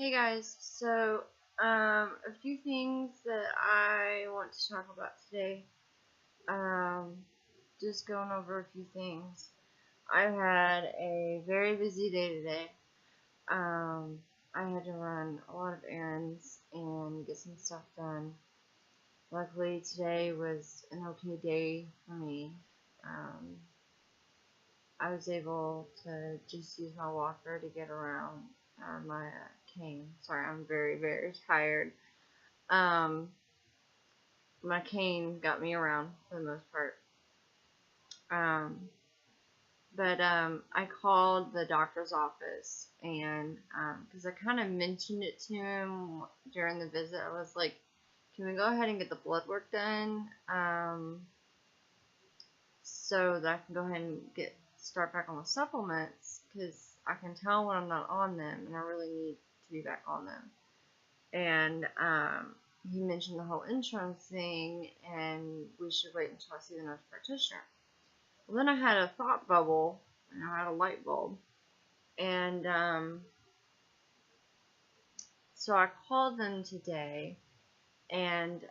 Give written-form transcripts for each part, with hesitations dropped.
Hey guys, so a few things that I want to talk about today. Just going over a few things. I had a very busy day today. I had to run a lot of errands and get some stuff done. Luckily today was an okay day for me. I was able to just use my walker to get around, my cane. Sorry, I'm very, very tired. My cane got me around for the most part. But I called the doctor's office and because I kind of mentioned it to him during the visit. I was like, can we go ahead and get the blood work done so that I can go ahead and start back on the supplements, because I can tell when I'm not on them and I really need to be back on them. And he mentioned the whole insurance thing and we should wait until I see the nurse practitioner. Well, then I had a thought bubble and I had a light bulb, and so I called them today and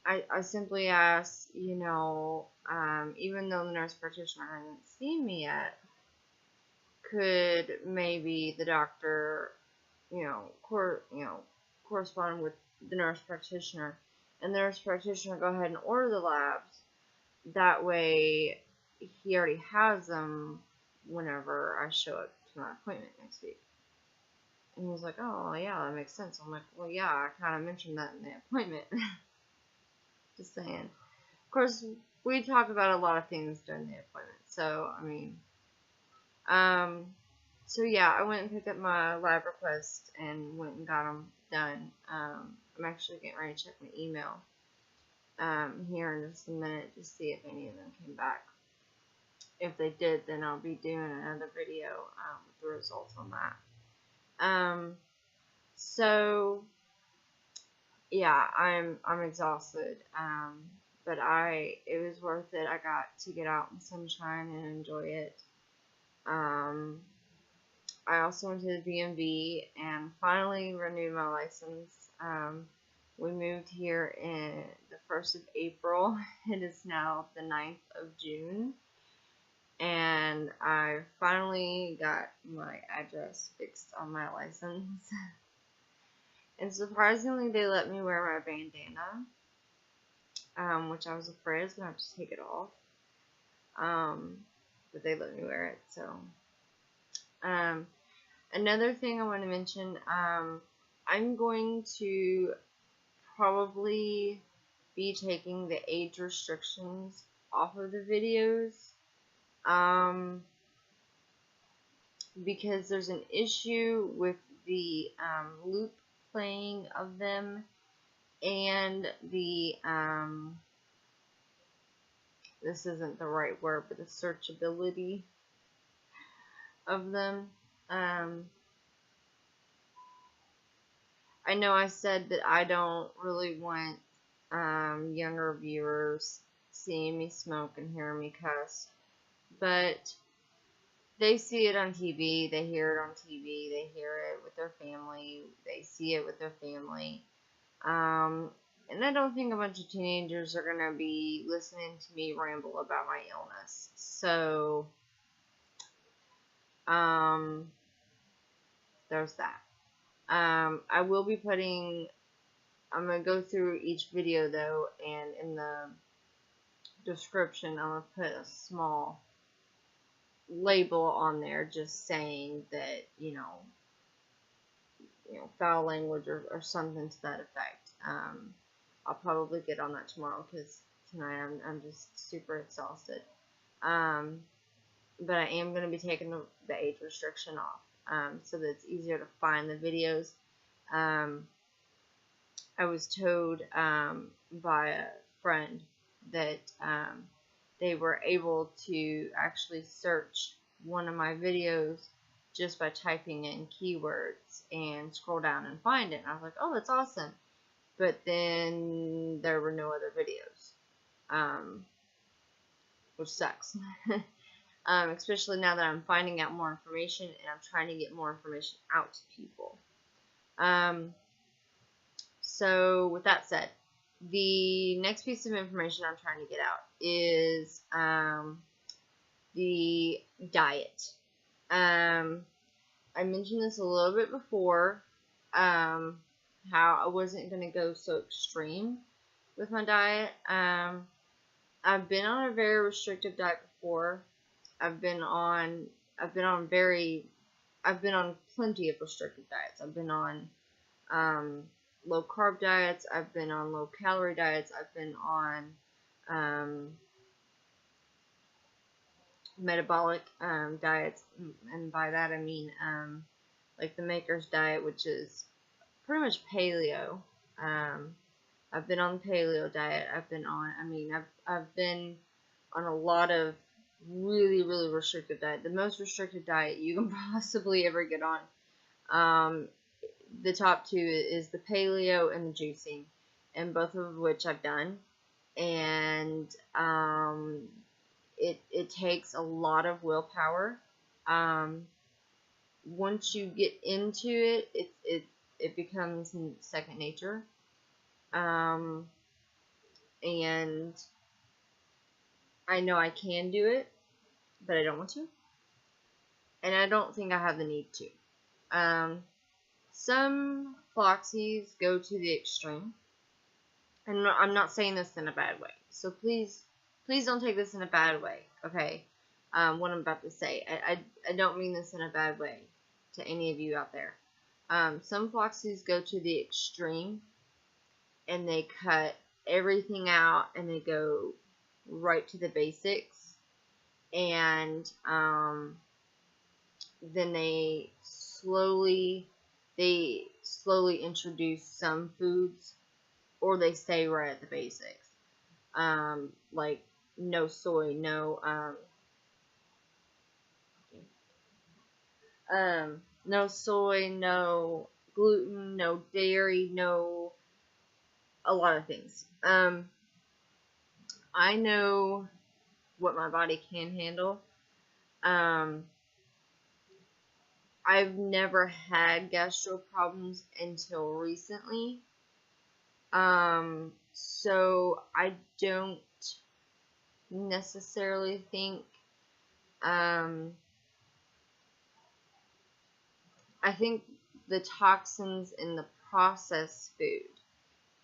I simply asked, even though the nurse practitioner hasn't seen me yet, could maybe the doctor, correspond with the nurse practitioner, and the nurse practitioner go ahead and order the labs. That way, he already has them whenever I show up to my appointment next week. And he was like, oh, yeah, that makes sense. I'm like, well, yeah, I kind of mentioned that in the appointment. Just saying. Of course, we talk about a lot of things during the appointment. So, so yeah, I went and picked up my lab request and went and got them done. I'm actually getting ready to check my email here in just a minute to see if any of them came back. If they did, then I'll be doing another video with the results on that. So yeah, I'm exhausted. But it was worth it. I got to get out in the sunshine and enjoy it. I also went to the DMV and finally renewed my license. We moved here in the 1st of April. It is now the 9th of June. And I finally got my address fixed on my license. And surprisingly, they let me wear my bandana, which I was afraid I was going to have to take it off. But they let me wear it, so. Another thing I want to mention, I'm going to probably be taking the age restrictions off of the videos, because there's an issue with the loop playing of them and the this isn't the right word, but the searchability of them. I know I said that I don't really want younger viewers seeing me smoke and hearing me cuss, but they see it on TV, they hear it on TV, they hear it with their family, they see it with their family. And I don't think a bunch of teenagers are going to be listening to me ramble about my illness. So, there's that. I will be I'm going to go through each video though, and in the description, I'm going to put a small label on there just saying that, foul language or something to that effect. I'll probably get on that tomorrow because tonight I'm just super exhausted. But I am going to be taking the age restriction off, so that it's easier to find the videos. I was told by a friend that they were able to actually search one of my videos just by typing in keywords and scroll down and find it. And I was like, oh, that's awesome. But then there were no other videos, which sucks. especially now that I'm finding out more information and I'm trying to get more information out to people. So with that said, the next piece of information I'm trying to get out is the diet. I mentioned this a little bit before, how I wasn't going to go so extreme with my diet. I've been on a very restrictive diet before. I've been on plenty of restrictive diets. I've been on low carb diets. I've been on low calorie diets. I've been on metabolic diets, and by that I mean like the Maker's diet, which is pretty much paleo. I've been on the paleo diet. I've been on a lot of really, really restrictive diet. The most restrictive diet you can possibly ever get on. The top two is the paleo and the juicing, and both of which I've done. And it takes a lot of willpower. Once you get into it, it becomes second nature. And I know I can do it, but I don't want to. And I don't think I have the need to. Some Floxies go to the extreme. And I'm not saying this in a bad way. So please don't take this in a bad way, okay? What I'm about to say. I don't mean this in a bad way to any of you out there. Some Floxies go to the extreme, and they cut everything out, and they go right to the basics. And then they slowly introduce some foods, or they stay right at the basics. Like no soy, no soy, no gluten, no dairy, no a lot of things. I know what my body can handle. I've never had gastro problems until recently. So I don't necessarily think, I think the toxins in the processed food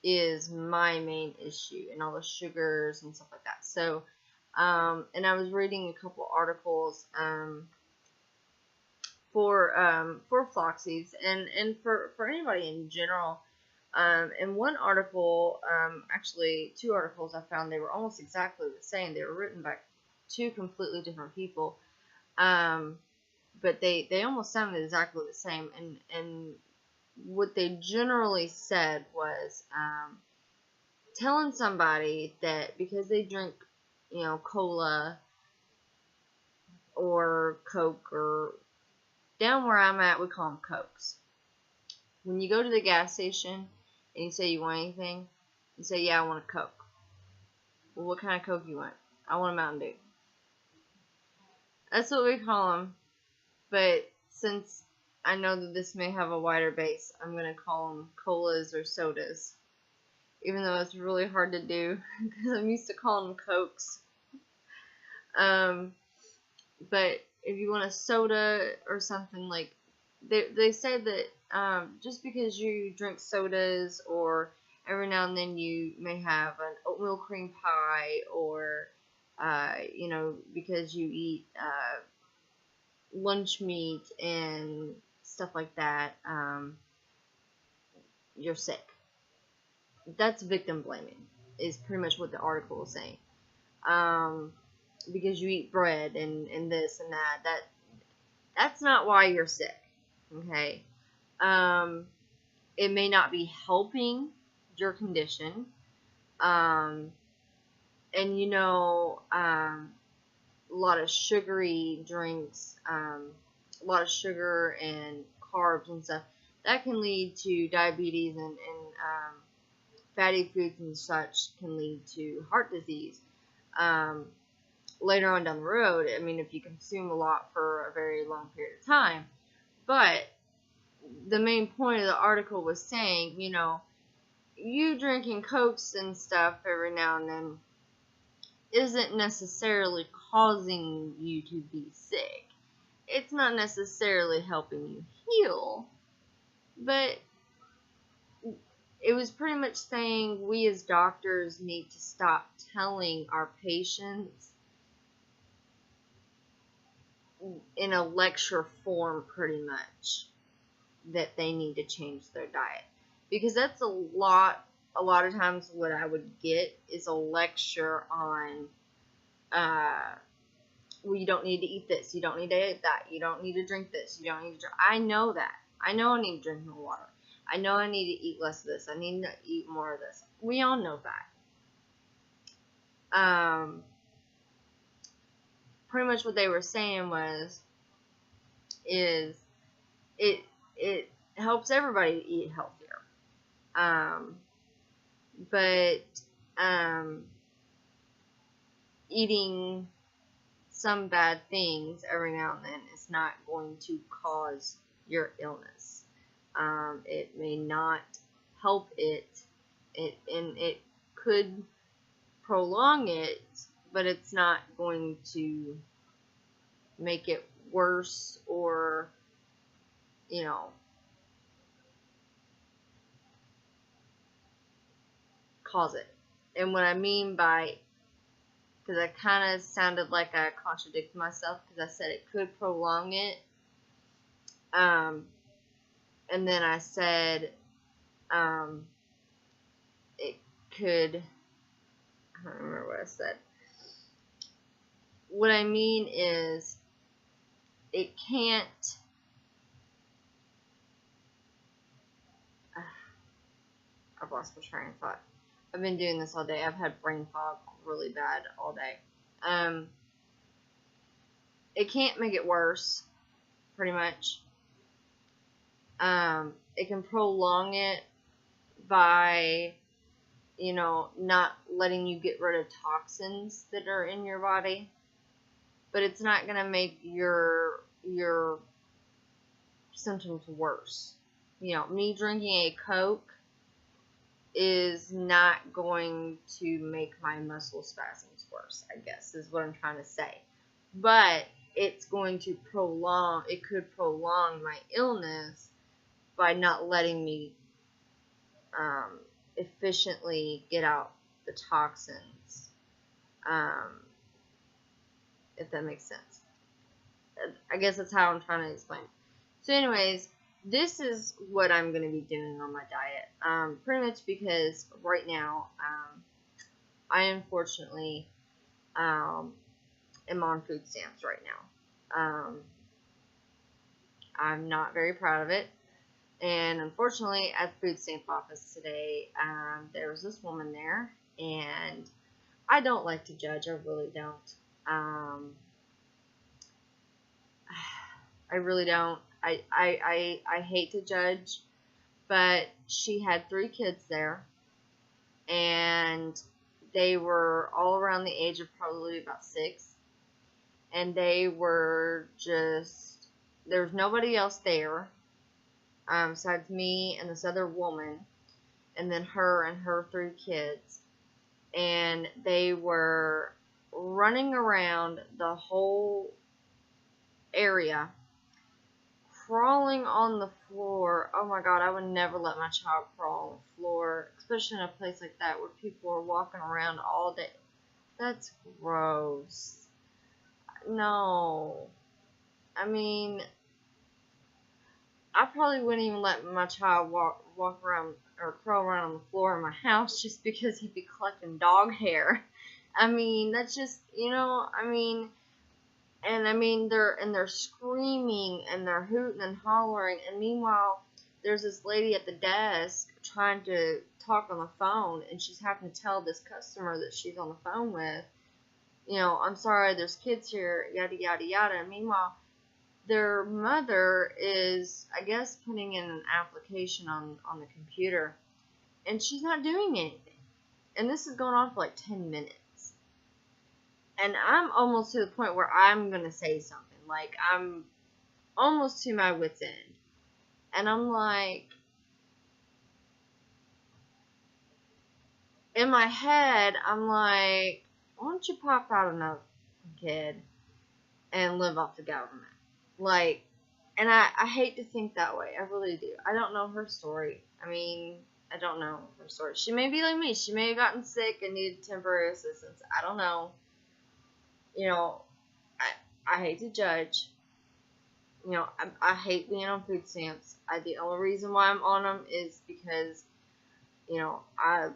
is my main issue, and all the sugars and stuff like that. So, and I was reading a couple articles, for Floxies and for anybody in general. In one article, actually 2 articles I found, they were almost exactly the same. They were written by 2 completely different people, but they almost sounded exactly the same. And what they generally said was, telling somebody that because they drink, cola or Coke, or down where I'm at, we call them Cokes. When you go to the gas station and you say you want anything, you say, yeah, I want a Coke. Well, what kind of Coke you want? I want a Mountain Dew. That's what we call them. But since I know that this may have a wider base, I'm going to call them colas or sodas. Even though it's really hard to do, because I'm used to calling them Cokes. But if you want a soda or something, like, they say that just because you drink sodas, or every now and then you may have an oatmeal cream pie, or because you eat lunch meat and stuff like that, you're sick. That's victim blaming, is pretty much what the article is saying. Because you eat bread and this and that's not why you're sick. Okay. It may not be helping your condition. And a lot of sugary drinks, a lot of sugar and carbs and stuff, that can lead to diabetes, and fatty foods and such can lead to heart disease. later on down the road, I mean, if you consume a lot for a very long period of time. But the main point of the article was saying, you know, you drinking Cokes and stuff every now and then isn't necessarily causing you to be sick. It's not necessarily helping you heal, but it was pretty much saying we as doctors need to stop telling our patients in a lecture form pretty much that they need to change their diet. Because that's a lot of times what I would get is a lecture on, well, you don't need to eat this, you don't need to eat that, you don't need to drink this, you don't need to drink. I know that. I know I need to drink more water. I know I need to eat less of this. I need to eat more of this. We all know that. Pretty much what they were saying is it helps everybody to eat healthier. But eating some bad things every now and then is not going to cause your illness. It may not help it, and it could prolong it, but it's not going to make it worse or, you know, cause it. And what I mean by, because I kind of sounded like I contradicted myself because I said it could prolong it. And then I said, it could, I don't remember what I said. What I mean is, it can't, I've lost my train of thought. I've been doing this all day. I've had brain fog really bad all day. It can't make it worse, pretty much. It can prolong it by, you know, not letting you get rid of toxins that are in your body. But it's not going to make your symptoms worse. You know, me drinking a Coke is not going to make my muscle spasms worse, I guess, is what I'm trying to say. But it's going to prolong, it could prolong my illness by not letting me efficiently get out the toxins, if that makes sense. I guess that's how I'm trying to explain it. So anyways, this is what I'm going to be doing on my diet, pretty much because right now, I unfortunately am on food stamps right now. I'm not very proud of it. And unfortunately, at the food stamp office today, there was this woman there, and I don't like to judge. I really don't. I really don't. I hate to judge, but she had 3 kids there, and they were all around the age of probably about 6, and they were just, there was nobody else there. Besides me and this other woman, and then her and her 3 kids, and they were running around the whole area, crawling on the floor. Oh my God, I would never let my child crawl on the floor, especially in a place like that where people are walking around all day. That's gross. No. I mean, I probably wouldn't even let my child walk around or crawl around on the floor in my house just because he'd be collecting dog hair. I mean, that's just, you know, I mean, and I mean, they're screaming and they're hooting and hollering, and meanwhile, there's this lady at the desk trying to talk on the phone, and she's having to tell this customer that she's on the phone with, you know, I'm sorry, there's kids here, yada, yada, yada, and meanwhile, their mother is, I guess, putting in an application on the computer, and she's not doing anything. And this is going on for like 10 minutes. And I'm almost to the point where I'm going to say something. Like, I'm almost to my wit's end. And I'm like, in my head, I'm like, why don't you pop out another kid and live off the government? Like, and I hate to think that way. I really do. I don't know her story. I mean, I don't know her story. She may be like me. She may have gotten sick and needed temporary assistance. I don't know. You know, I hate to judge. You know, I hate being on food stamps. The only reason why I'm on them is because, you know, I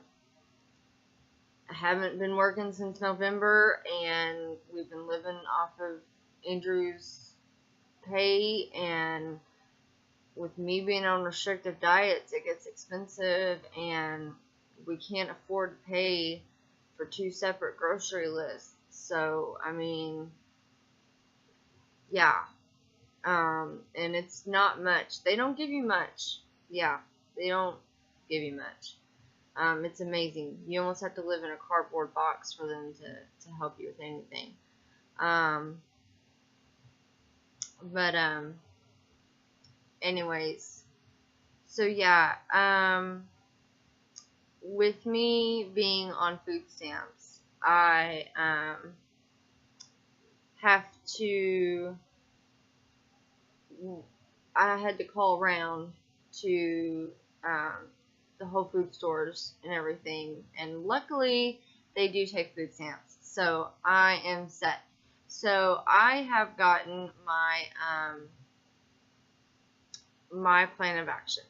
haven't been working since November, and we've been living off of Andrew's pay, and with me being on restrictive diets, it gets expensive, and we can't afford to pay for 2 separate grocery lists. So, I mean, yeah. And it's not much. They don't give you much. Yeah, they don't give you much. It's amazing. You almost have to live in a cardboard box for them to help you with anything. But anyways, so yeah, with me being on food stamps, I have to, I had to call around to the Whole Food stores and everything, and luckily they do take food stamps, so I am set. So I have gotten my my plan of action,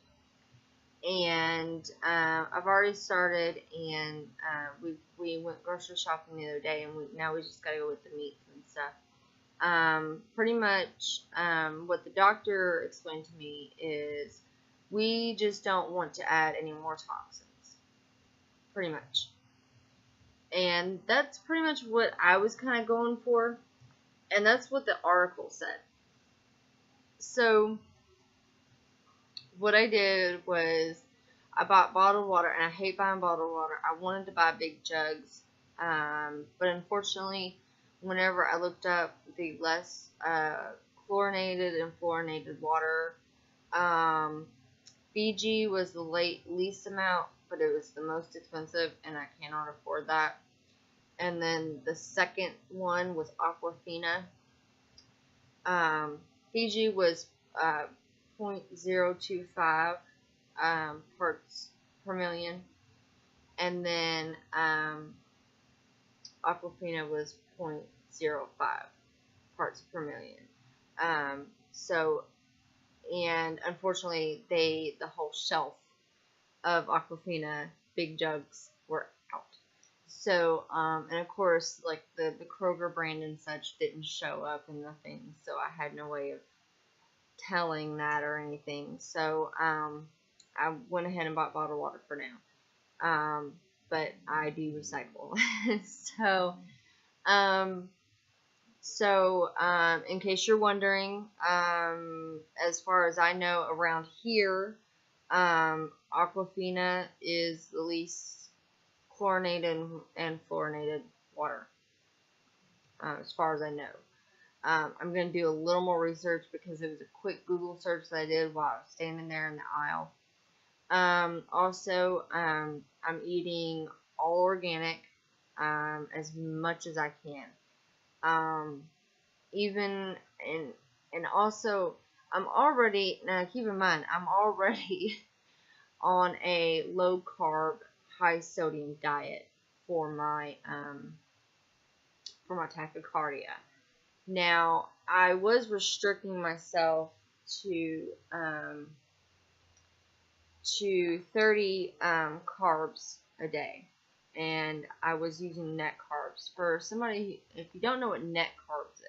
and I've already started, and we went grocery shopping the other day, and now we just gotta go with the meats and stuff. Pretty much what the doctor explained to me is we just don't want to add any more toxins, pretty much. And that's pretty much what I was kind of going for, and that's what the article said. So what I did was I bought bottled water, and I hate buying bottled water. I wanted to buy big jugs, but unfortunately, whenever I looked up the less chlorinated and fluorinated water, Fiji was the least amount, but it was the most expensive, and I cannot afford that. And then the second one was Aquafina. Fiji was 0.025 parts per million, and then Aquafina was 0.05 parts per million. So, and unfortunately, the whole shelf of Aquafina big jugs were out. So, and of course, like the Kroger brand and such didn't show up in the thing, so I had no way of telling that or anything. So, I went ahead and bought bottled water for now. But I do recycle. So, in case you're wondering, as far as I know, around here, Aquafina is the least chlorinated and fluorinated water, as far as I know. I'm going to do a little more research because it was a quick Google search that I did while I was standing there in the aisle. Also, I'm eating all organic, as much as I can. And also, I'm already, now keep in mind, I'm already on a low carb, high sodium diet for my tachycardia. Now, I was restricting myself to 30 carbs a day, and I was using net carbs. For somebody, if you don't know what net carbs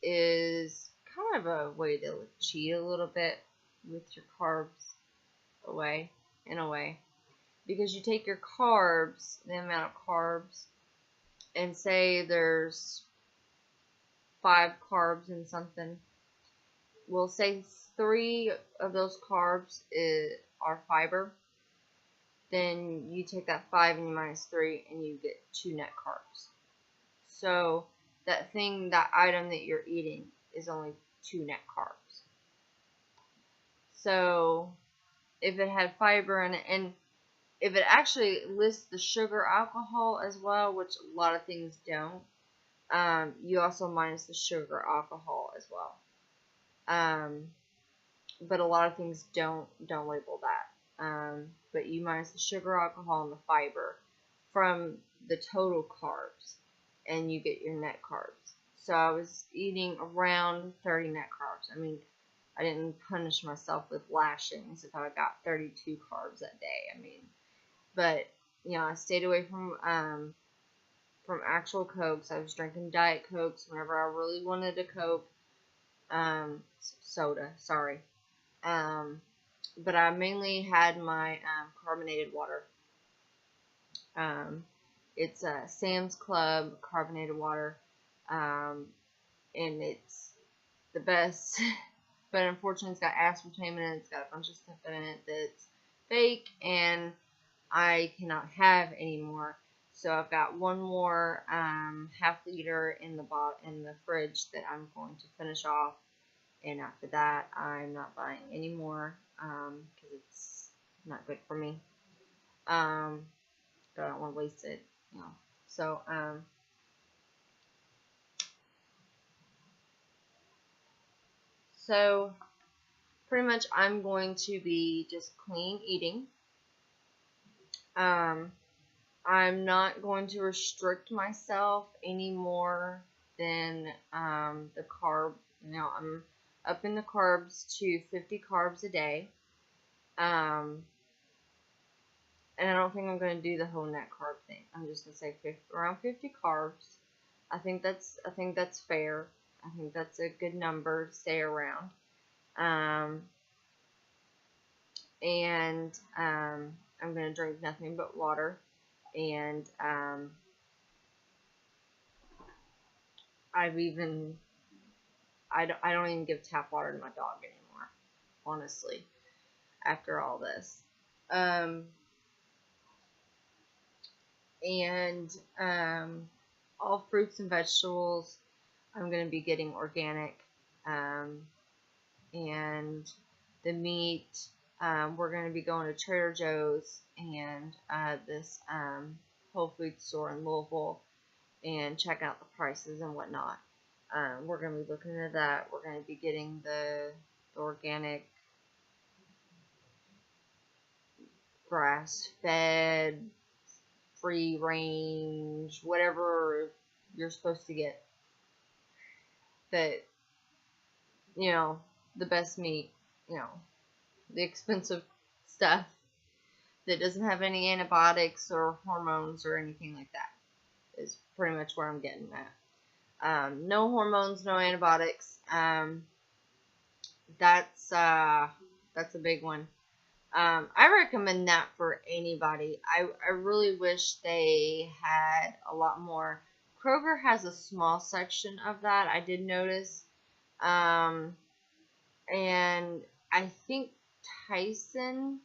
is kind of a way to cheat a little bit with your carbs away, in a way, because you take your carbs, the amount of carbs, and say there's 5 carbs in something. We'll say 3 of those carbs are fiber. Then you take that 5 and you minus 3, and you get 2 net carbs. So that item that you're eating is only 2 net carbs. So if it had fiber in it, and if it actually lists the sugar alcohol as well, which a lot of things don't, you also minus the sugar alcohol as well. But a lot of things don't label that. But you minus the sugar alcohol and the fiber from the total carbs, and you get your net carbs. So I was eating around 30 net carbs. I mean, I didn't punish myself with lashings if I got 32 carbs that day. I mean, but I stayed away from actual Cokes. I was drinking Diet Cokes whenever I really wanted a Coke. Soda, sorry. But I mainly had my carbonated water. It's a Sam's Club carbonated water, and it's the best. But unfortunately, it's got aspartame in it. It's got a bunch of stuff in it that's fake, and I cannot have anymore. So I've got one more half liter in the fridge that I'm going to finish off, and after that, I'm not buying any more because it's not good for me. But I don't want to waste it, So So pretty much I'm going to be just clean eating. I'm not going to restrict myself any more than the carb. I'm upping the carbs to 50 carbs a day. And I don't think I'm going to do the whole net carb thing. I'm just going to say around 50 carbs. I think that's fair. I think that's a good number to stay around. And I'm going to drink nothing but water. And I don't even give tap water to my dog anymore, honestly, after all this. And all fruits and vegetables, I'm going to be getting organic. And the meat, we're going to be going to Trader Joe's and this Whole Foods store in Louisville and checking out the prices and whatnot. We're going to be looking at that. We're going to be getting the organic grass-fed, free-range, whatever you're supposed to get. That, the best meat, the expensive stuff that doesn't have any antibiotics or hormones or anything like that is pretty much where I'm getting at. No hormones, no antibiotics. That's a big one. I recommend that for anybody. I really wish they had a lot more. Kroger has a small section of that, I did notice. And I think Tyson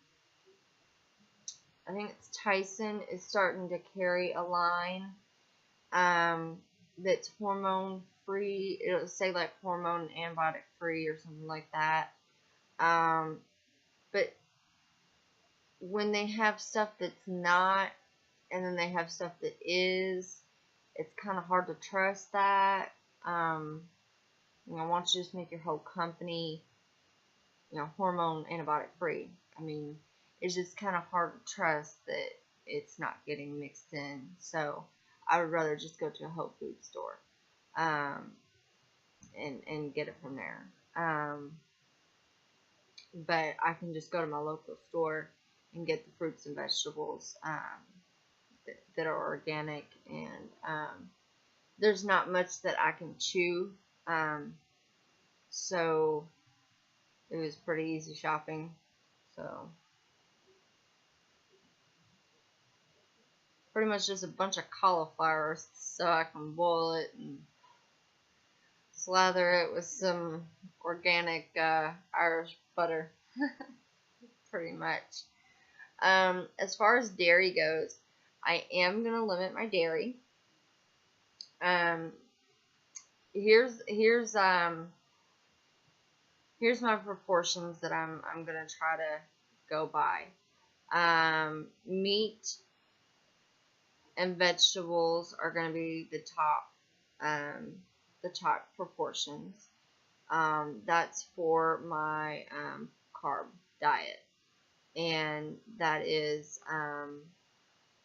is starting to carry a line that's hormone free. It'll say like hormone and antibiotic free or something like that. But when they have stuff that's not, and then they have stuff that is, it's kind of hard to trust that. Why don't you just make your whole company, hormone antibiotic free? I mean, it's just kind of hard to trust that it's not getting mixed in. So I would rather just go to a Whole Foods store, and get it from there. But I can just go to my local store and get the fruits and vegetables that are organic, and there's not much that I can chew, so it was pretty easy shopping. So pretty much just a bunch of cauliflower so I can boil it and slather it with some organic Irish butter. Pretty much. As far as dairy goes, I am going to limit my dairy. Um, here's my proportions that I'm gonna try to go by. Meat and vegetables are gonna be the top proportions. That's for my carb diet, and that is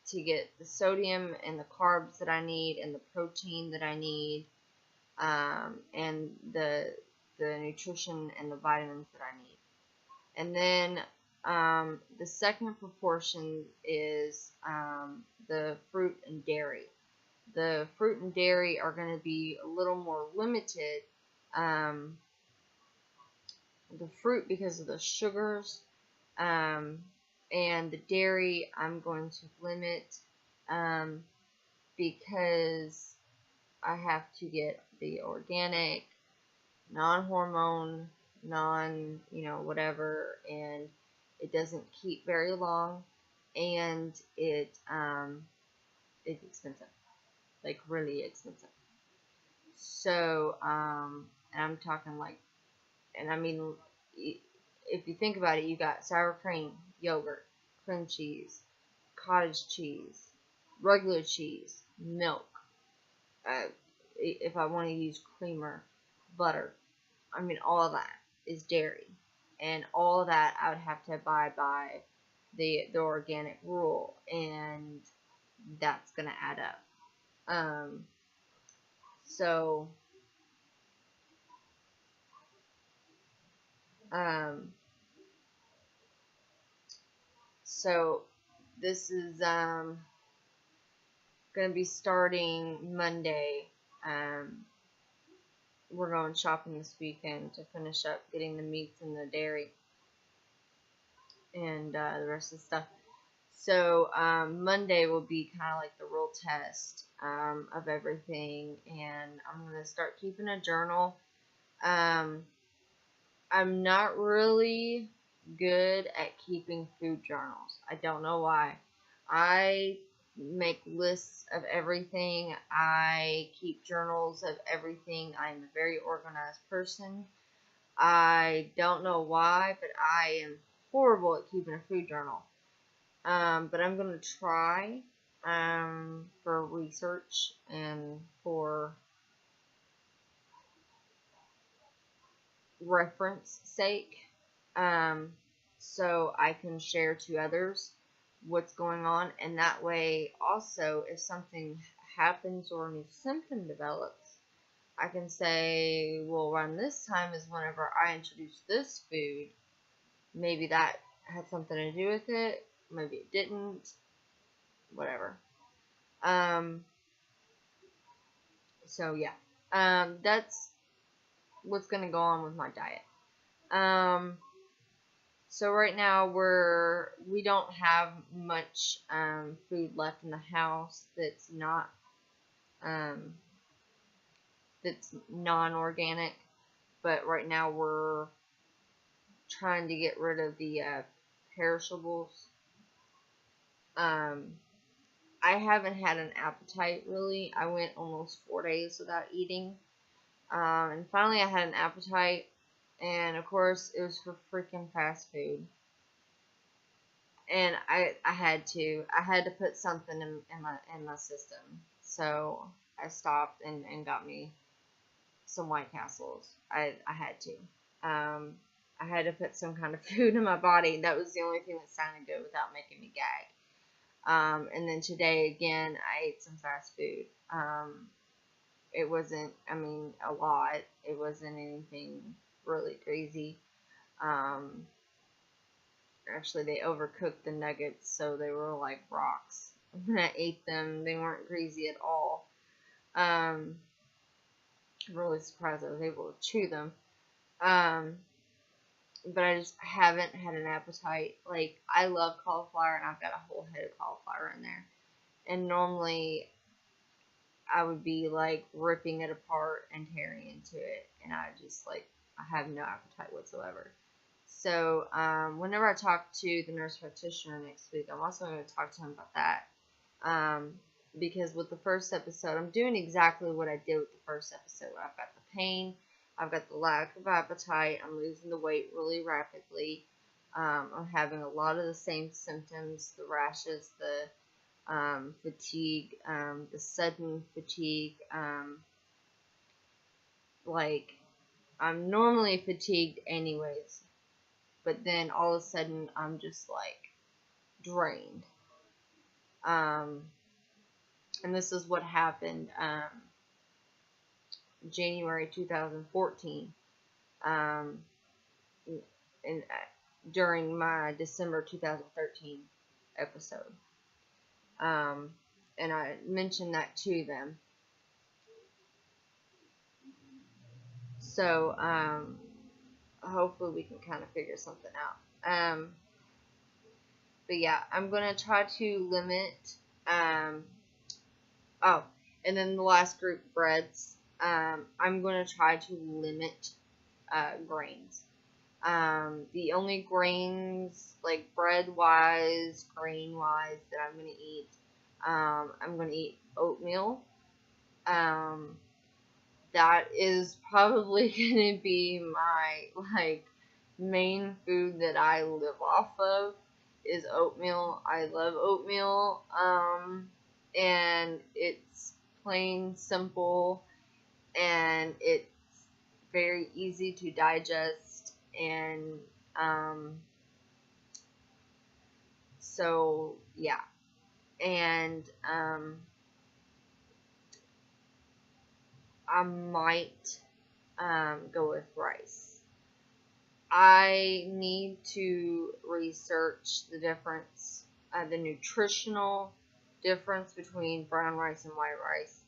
to get the sodium and the carbs that I need, and the protein that I need, and the nutrition and the vitamins that I need. And then the second proportion is the fruit and dairy. The fruit and dairy are going to be a little more limited. The fruit because of the sugars, and the dairy I'm going to limit because I have to get the organic, non-hormone, whatever, and it doesn't keep very long, and it's expensive, like really expensive. So, and I'm talking like, and I mean, if you think about it, you got sour cream, yogurt, cream cheese, cottage cheese, regular cheese, milk. If I want to use creamer, butter, I mean, all of that is dairy, and all of that I would have to abide by the organic rule, and that's gonna add up. Um, so, um, so this is gonna be starting Monday. We're going shopping this weekend to finish up getting the meats and the dairy and the rest of the stuff. So Monday will be kind of like the real test of everything, and I'm going to start keeping a journal. I'm not really good at keeping food journals. I don't know why. I make lists of everything. I keep journals of everything. I'm a very organized person. I don't know why, but I am horrible at keeping a food journal. But I'm going to try for research and for reference sake, so I can share to others what's going on, and that way also if something happens or a new symptom develops, I can say, well, around this time is whenever I introduced this food. Maybe that had something to do with it, maybe it didn't, whatever. So yeah, that's what's gonna go on with my diet. So right now we don't have much food left in the house that's not that's non-organic, but right now we're trying to get rid of the perishables. I haven't had an appetite really. I went almost 4 days without eating, and finally I had an appetite. And of course, it was for freaking fast food. And I had to put something in my system. So I stopped and got me some White Castles. I had to. I had to put some kind of food in my body. That was the only thing that sounded good without making me gag. And then today again, I ate some fast food. It wasn't, a lot. It wasn't anything really crazy. Actually, they overcooked the nuggets, so they were like rocks. When I ate them, they weren't greasy at all. I'm really surprised I was able to chew them. But I just haven't had an appetite. Like, I love cauliflower, and I've got a whole head of cauliflower in there. And normally, I would be like ripping it apart and tearing into it, and I just I have no appetite whatsoever. So whenever I talk to the nurse practitioner next week, I'm also going to talk to him about that. because with the first episode, I'm doing exactly what I did with the first episode. I've got the pain, I've got the lack of appetite, I'm losing the weight really rapidly. I'm having a lot of the same symptoms, the rashes, the fatigue, the sudden fatigue. Like, I'm normally fatigued anyways, but then all of a sudden I'm just like drained. And this is what happened January 2014, and during my December 2013 episode. And I mentioned that to them. So, hopefully we can kind of figure something out. But yeah, I'm going to try to limit, and then the last group, breads. I'm going to try to limit grains. The only grains, like bread-wise, grain-wise, that I'm going to eat, I'm going to eat oatmeal. That is probably going to be my, main food that I live off of, is oatmeal. I love oatmeal, and it's plain simple, and it's very easy to digest, and, so, yeah, and, I might, go with rice. I need to research the difference, the nutritional difference between brown rice and white rice.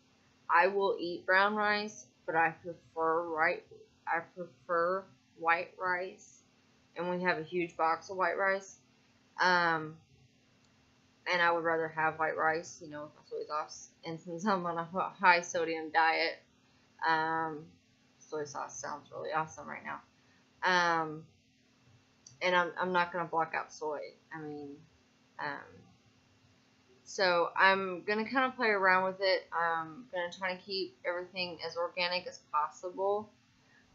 I will eat brown rice, but I prefer white rice, and we have a huge box of white rice. And I would rather have white rice, with my soy sauce. And since I'm on a high sodium diet, soy sauce sounds really awesome right now. And I'm not gonna block out soy. So I'm gonna kind of play around with it. I'm gonna try to keep everything as organic as possible.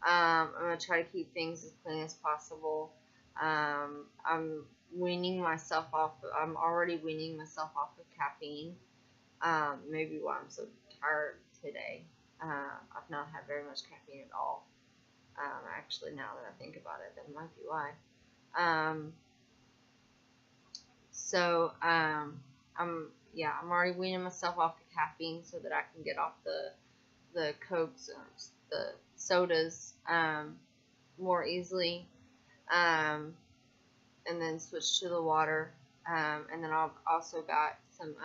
I'm gonna try to keep things as clean as possible. I'm weaning myself off. I'm already weaning myself off of caffeine. Maybe why I'm so tired today. I've not had very much caffeine at all. Actually, now that I think about it, that might be why. I'm already weaning myself off the caffeine so that I can get off the Cokes or the sodas more easily, and then switch to the water, and then I've also got some,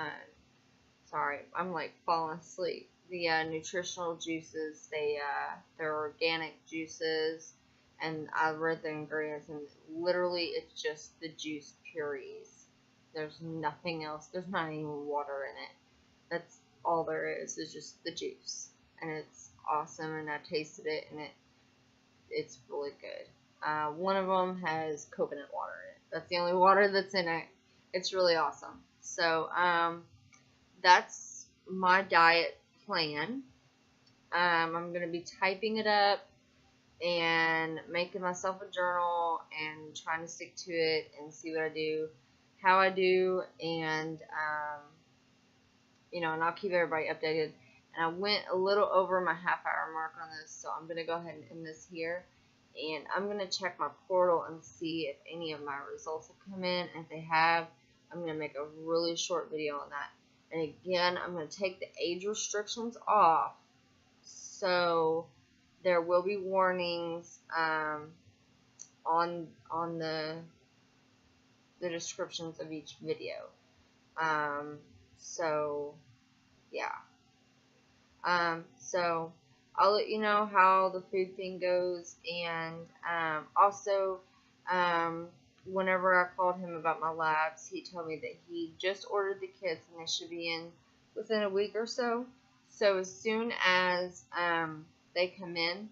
sorry, I'm like falling asleep. The nutritional juices, they're organic juices, and I read the ingredients, and literally it's just the juice purees. There's nothing else. There's not even water in it. That's all there is just the juice, and it's awesome. And I tasted it, and it's really good. One of them has coconut water in it. That's the only water that's in it. It's really awesome. So that's my diet plan. I'm going to be typing it up and making myself a journal and trying to stick to it and see what I do, how I do, and, and I'll keep everybody updated. And I went a little over my half-hour mark on this, so I'm going to go ahead and end this here. And I'm going to check my portal and see if any of my results have come in. And if they have, I'm going to make a really short video on that. And again, I'm going to take the age restrictions off, so there will be warnings on the descriptions of each video. So yeah. So I'll let you know how the food thing goes, and also whenever I called him about my labs, he told me that he just ordered the kits and they should be in within a week or so. So as soon as they come in,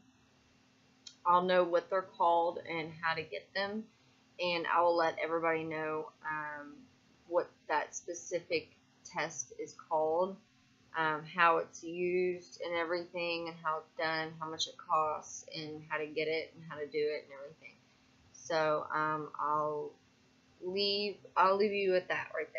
I'll know what they're called and how to get them, and I will let everybody know what that specific test is called, how it's used and everything, and how it's done, how much it costs, and how to get it, and how to do it, and everything. So I'll leave you with that right there.